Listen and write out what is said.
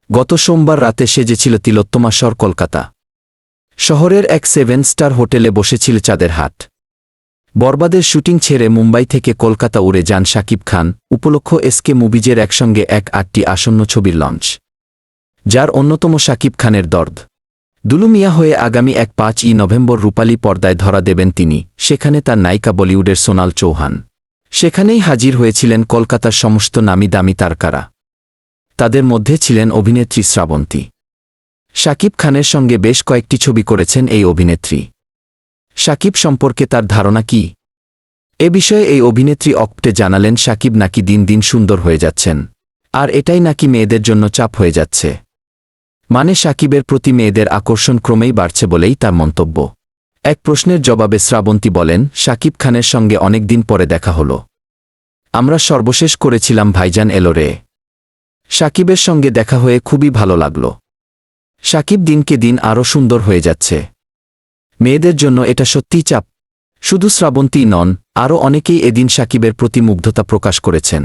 গত সোমবার রাতে সেজেছিল তিলোত্তমা শর কলকাতা শহরের এক 7 স্টার হোটেলে বসেছিল চাঁদের হাট। বরবাদের শুটিং ছেড়ে মুম্বাই থেকে কলকাতা উড়ে যান শাকিব খান উপলক্ষ এসকে মুভিজের একসঙ্গে 8টি আসন্ন ছবির লঞ্চ, যার অন্যতম শাকিব খানের দর্দ দুলু মিয়া হয়ে আগামী 5ই নভেম্বর রূপালী পর্দায় ধরা দেবেন তিনি। সেখানে তার নায়িকা বলিউডের সোনাল চৌহান। সেখানেই হাজির হয়েছিলেন কলকাতার সমস্ত নামি দামি তারকারা। তাদের মধ্যে ছিলেন অভিনেত্রী শ্রাবন্তী। শাকিব খানের সঙ্গে বেশ কয়েকটি ছবি করেছেন এই অভিনেত্রী। শাকিব সম্পর্কে তার ধারণা কি? এ বিষয়ে এই অভিনেত্রী অকপটে জানালেন শাকিব নাকি দিন দিন সুন্দর হয়ে যাচ্ছেন, আর এটাই নাকি মেয়েদের জন্য চাপ হয়ে যাচ্ছে। মানে শাকিবের প্রতি মেয়েদের আকর্ষণ ক্রমেই বাড়ছে বলেই তার মন্তব্য। এক প্রশ্নের জবাবে শ্রাবন্তী বলেন, শাকিব খানের সঙ্গে অনেক দিন পরে দেখা হলো। আমরা সর্বশেষ করেছিলাম ভাইজান এলো রে। শাকিবের সঙ্গে দেখা হয়ে খুবই ভালো লাগল। শাকিব দিনকে দিন আরও সুন্দর হয়ে যাচ্ছে। মেয়েদের জন্য এটা সত্যিই চাপ। শুধু শ্রাবন্তী নন, আরও অনেকেই এদিন শাকিবের প্রতি মুগ্ধতা প্রকাশ করেছেন।